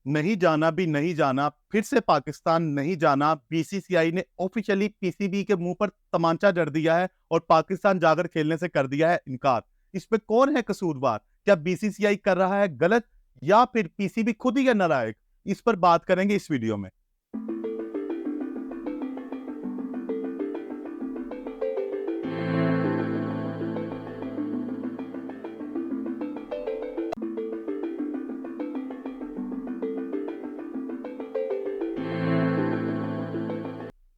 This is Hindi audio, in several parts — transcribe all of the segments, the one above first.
नहीं जाना भी नहीं जाना, फिर से पाकिस्तान नहीं जाना। बीसीसीआई ने ऑफिशियली पीसीबी के मुंह पर तमांचा जड़ दिया है और पाकिस्तान जाकर खेलने से कर दिया है इनकार। इस पे कौन है कसूरवार? क्या बीसीसीआई कर रहा है गलत, या फिर पीसीबी खुद ही है नालायक? इस पर बात करेंगे इस वीडियो में।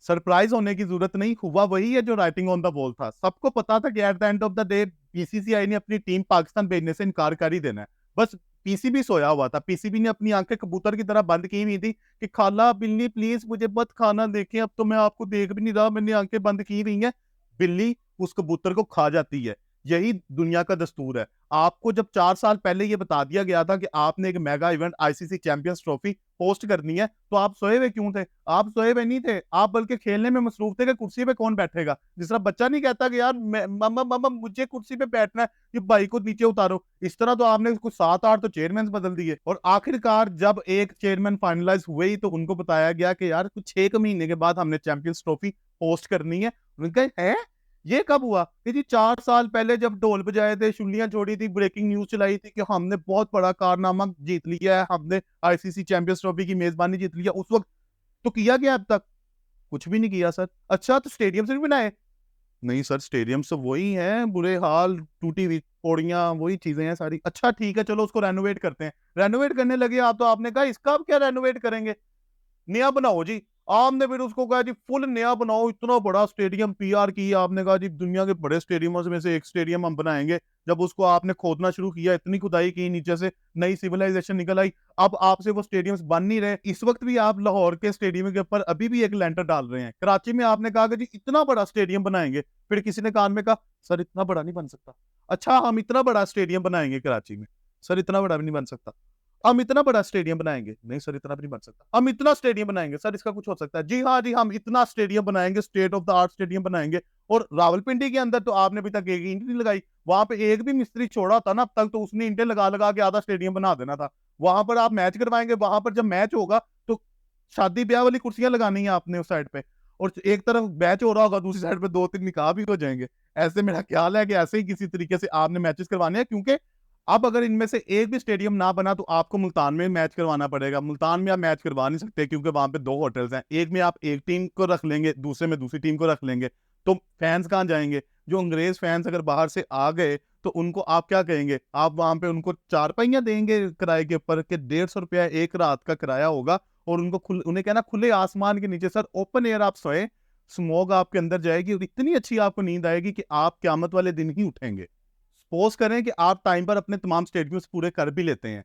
सरप्राइज होने की जरूरत नहीं, हुआ वही है जो राइटिंग ऑन द वॉल था। सबको पता था कि eight the end of the day BCCI ने अपनी टीम पाकिस्तान भेजने से इनकार कर ही देना है। बस पीसीबी सोया हुआ था। पीसीबी ने अपनी आंखें कबूतर की तरह बंद की हुई थी कि खाला बिल्ली प्लीज मुझे मत खाना, देखें अब तो मैं आपको देख भी नहीं रहा, मैंने आंखें बंद की हुई हैं। बिल्ली उस कबूतर को खा जाती है। यही दुनिया का दस्तूर है। आपको जब 4 साल पहले ये बता दिया गया था कि आपने एक mega event ICC champions trophy host करनी है, तो आप सोए हुए क्यों थे? आप सोए हुए नहीं थे, आप बल्कि खेलने में मसरूफ थे कि कुर्सी पे कौन बैठेगा। जिस तरह बच्चा नहीं कहता कि यार मम्मा मम्मा मुझे कुर्सी पे बैठना है, ये भाई को नीचे उतारो, इस तरह तो आपने कुछ 7-8 तो चेयरमैन बदल दिए। और आखिरकार जब एक चेयरमैन फाइनलाइज हुए ही तो उनको बताया गया कि यार कुछ 6 महीने के बाद हमने चैंपियंस ट्रॉफी होस्ट करनी है। उन्होंने कहा है ये कब हुआ? कि जी 4 साल पहले जब ढोल बजाए थे, शुलियां छोड़ी थी, ब्रेकिंग न्यूज चलाई थी कि हमने बहुत बड़ा कारनामा जीत लिया है, हमने आईसीसी चैंपियंस ट्रॉफी की मेजबानी जीत लिया। उस वक्त तो किया गया, अब तक कुछ भी नहीं किया सर। अच्छा तो स्टेडियम से भी बनाए? नहीं सर, स्टेडियम तो वही है, बुरे हाल, टूटी हुई पौड़ियां, वही चीजें हैं सारी। अच्छा ठीक है, चलो उसको रेनोवेट करते हैं। रेनोवेट करने लगे आप तो आपने कहा इसका अब क्या रेनोवेट करेंगे, नया बनाओ जी। आपने फिर उसको कहा जी फुल नया बनाओ, इतना बड़ा स्टेडियम पीआर की। आपने कहा जी दुनिया के बड़े स्टेडियमों में से एक स्टेडियम हम बनाएंगे। जब उसको आपने खोदना शुरू किया, इतनी खुदाई की, नीचे से नई सिविलाइजेशन निकल आई। अब आपसे वो स्टेडियम्स बन नहीं रहे। इस वक्त भी आप लाहौर के स्टेडियम के ऊपर अभी भी एक लेंटर डाल रहे हैं। कराची में आपने कहा कि जी इतना बड़ा स्टेडियम बनाएंगे, फिर किसी ने कान में कहा सर इतना बड़ा नहीं बन सकता। अच्छा हम इतना बड़ा स्टेडियम बनाएंगे कराची में, सर इतना बड़ा भी नहीं बन सकता। हम इतना बड़ा स्टेडियम बनाएंगे, नहीं सर इतना भी नहीं बन सकता। हम इतना स्टेडियम बनाएंगे, सर इसका कुछ हो सकता है। जी हाँ जी, हम इतना स्टेडियम बनाएंगे, state of the art stadium बनाएंगे। और रावलपिंडी के अंदर तो आपने अभी तक एक ईंट नहीं लगाई। वहां पे एक भी मिस्त्री छोड़ा था ना अब तक, तो उसने ईंटें लगा लगा के आधा स्टेडियम बना देना था। वहां पर आप मैच करवाएंगे, वहां पर जब मैच होगा तो शादी ब्याह वाली कुर्सियां लगानी है आपने उस साइड पे, और एक तरफ मैच हो रहा होगा, दूसरी साइड पे 2-3 निकाह भी हो जाएंगे। ऐसे मेरा ख्याल है कि ऐसे ही किसी तरीके से आपने मैचेस करवाने हैं, क्योंकि अब अगर इनमें से एक भी स्टेडियम ना बना तो आपको मुल्तान में मैच करवाना पड़ेगा। मुल्तान में आप मैच करवा नहीं सकते क्योंकि वहां पे 2 होटल्स हैं। एक में आप एक टीम को रख लेंगे, दूसरे में दूसरी टीम को रख लेंगे, तो फैंस कहाँ जाएंगे? जो अंग्रेज फैंस अगर बाहर से आ गए तो उनको आप क्या कहेंगे? आप वहां पे उनको चारपाइयां देंगे किराए के ऊपर के 150 रुपया एक रात का किराया होगा, और उनको उन्हें कहना खुले आसमान के नीचे सर ओपन एयर आप सोए, स्मोक आपके अंदर जाएगी और इतनी अच्छी आपको नींद आएगी कि आप क्यामत वाले दिन ही उठेंगे। सपोज करें कि आप टाइम पर अपने तमाम स्टेडियम्स पूरे कर भी लेते हैं,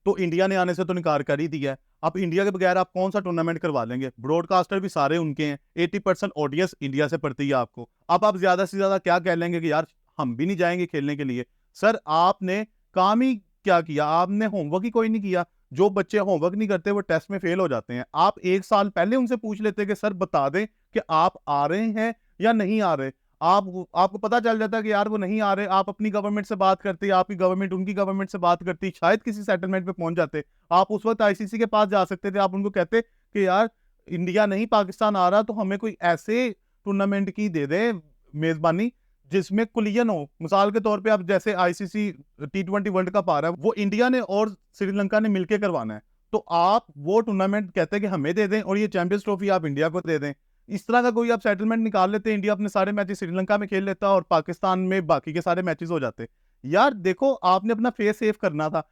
तो इंडिया ने आने से तो इनकार कर ही दिया है। अब इंडिया के बगैर आप कौन सा टूर्नामेंट करवा लेंगे? ब्रॉडकास्टर भी सारे उनके हैं, 80% ऑडियंस इंडिया से पड़ती है आपको। अब आप ज्यादा से ज्यादा क्या कह लेंगे कि यार हम भी नहीं जाएंगे खेलने के लिए? सर आपने काम ही क्या किया? आपने होमवर्क ही कोई नहीं किया। जो बच्चे होमवर्क नहीं करते वो टेस्ट में फेल हो जाते हैं। आप 1 साल पहले उनसे पूछ लेते कि सर बता दें कि आप आ रहे हैं या नहीं आ रहे। आपको पता चल जाता कि यार वो नहीं आ रहे, आप अपनी गवर्नमेंट से बात करते, आपकी गवर्नमेंट उनकी गवर्नमेंट से बात करती, शायद किसी सेटलमेंट पे पहुंच जाते। आप उस वक्त आईसीसी के पास जा सकते थे, आप उनको कहते कि यार इंडिया नहीं पाकिस्तान आ रहा, तो हमें कोई ऐसे टूर्नामेंट की दे दे मेजबानी जिसमें कुलियन हो। मिसाल के तौर पे आप जैसे आईसीसी T20 वर्ल्ड कप आ रहा है, वो इंडिया ने और श्रीलंका ने मिलकर करवाना है, तो आप वो टूर्नामेंट कहते हैं कि हमें दे दें और ये चैंपियंस ट्रॉफी आप इंडिया को दे दें। इस तरह का कोई आप सेटलमेंट निकाल लेते, इंडिया अपने सारे मैचेस श्रीलंका में खेल लेता और पाकिस्तान में बाकी के सारे मैचेस हो जाते। यार देखो आपने अपना फेस सेव करना था।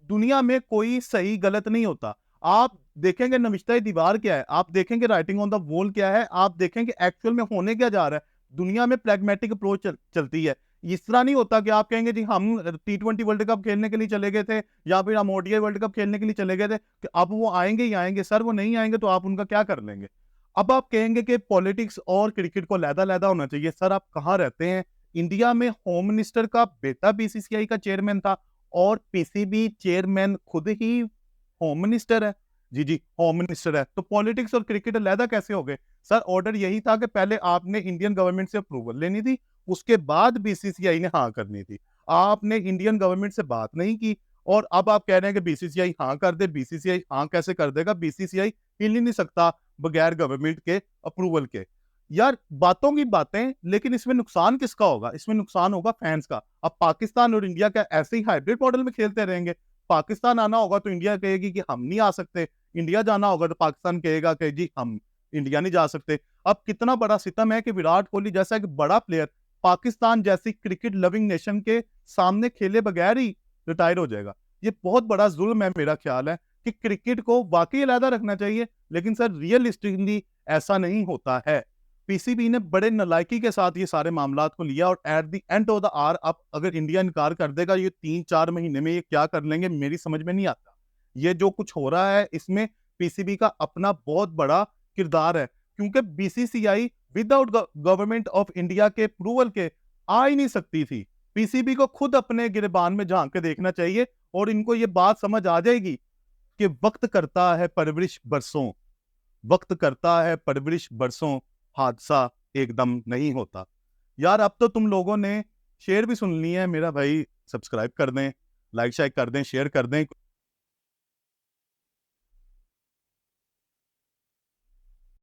दुनिया में कोई सही गलत नहीं होता। आप देखेंगे नविश्ता दीवार क्या है, आप देखेंगे राइटिंग ऑन द वॉल क्या है, आप देखेंगे एक्चुअल में होने क्या जा रहा है। दुनिया में प्रैग्मेटिक अप्रोच चलती है। इस तरह नहीं होता कि आप कहेंगे जी हम T20 वर्ल्ड कप खेलने के लिए चले गए थे या फिर हम ओडीआई वर्ल्ड कप खेलने के लिए चले गए थे कि अब वो आएंगे ही आएंगे। सर वो नहीं आएंगे तो आप उनका क्या कर लेंगे? अब आप कहेंगे कि पॉलिटिक्स और क्रिकेट को लहदा-लहदा होना चाहिए। सर आप कहाँ रहते हैं? इंडिया में होम मिनिस्टर का बेटा बीसीसीआई का चेयरमैन था और पीसीबी चेयरमैन खुद ही होम मिनिस्टर है। जी, जी, होम मिनिस्टर है। तो पॉलिटिक्स और क्रिकेट अलहदा कैसे हो गए? सर ऑर्डर यही था कि पहले आपने इंडियन गवर्नमेंट से अप्रूवल लेनी थी, उसके बाद बीसीसीआई ने हाँ करनी थी। आपने इंडियन गवर्नमेंट से बात नहीं की। और अब आप कह रहे हैं कि बीसीसीआई हाँ कर दे। बीसीसीआई हाँ कैसे कर देगा? बीसीसीआई हिल ही नहीं सकता बगैर गवर्नमेंट के अप्रूवल के। यार बातों की बातें, लेकिन इसमें नुकसान किसका होगा? इसमें नुकसान होगा फैंस का। अब पाकिस्तान और इंडिया क्या ऐसे ही हाइब्रिड मॉडल में खेलते रहेंगे? पाकिस्तान आना होगा तो इंडिया कहेगी कि हम नहीं आ सकते, इंडिया जाना होगा तो पाकिस्तान कहेगा कि जी हम इंडिया नहीं जा सकते। अब कितना बड़ा सितम है कि विराट कोहली जैसा एक बड़ा प्लेयर पाकिस्तान जैसी क्रिकेट लविंग नेशन के सामने खेले बगैर ही रिटायर हो जाएगा। ये बहुत बड़ा जुल्म है, मेरा ख्याल है कि क्रिकेट को वाकई अलहदा रखना चाहिए, लेकिन सर रियलिस्टिकली ऐसा नहीं होता है। पीसीबी ने बड़े नालायकी के साथ ये सारे मामलात को लिया और at the end of the hour अब अगर इंडिया इनकार कर देगा, ये 3-4 महीने में ये क्या कर लेंगे मेरी समझ में नहीं आता। ये जो कुछ हो रहा है इसमें पीसीबी का अपना बहुत बड़ा किरदार है, क्योंकि BCCI without government of India के अप्रूवल के आ ही नहीं सकती थी। पीसीबी को खुद अपने गिरबान में झांक के देखना चाहिए और इनको ये बात समझ आ जाएगी कि वक्त करता है परवरिश बरसों, वक्त करता है परवरिश बरसों, हादसा एकदम नहीं होता। यार अब तो तुम लोगों ने शेर भी सुन ली है मेरा भाई, सब्सक्राइब कर दें, लाइक शाइक कर दें, शेयर कर दें।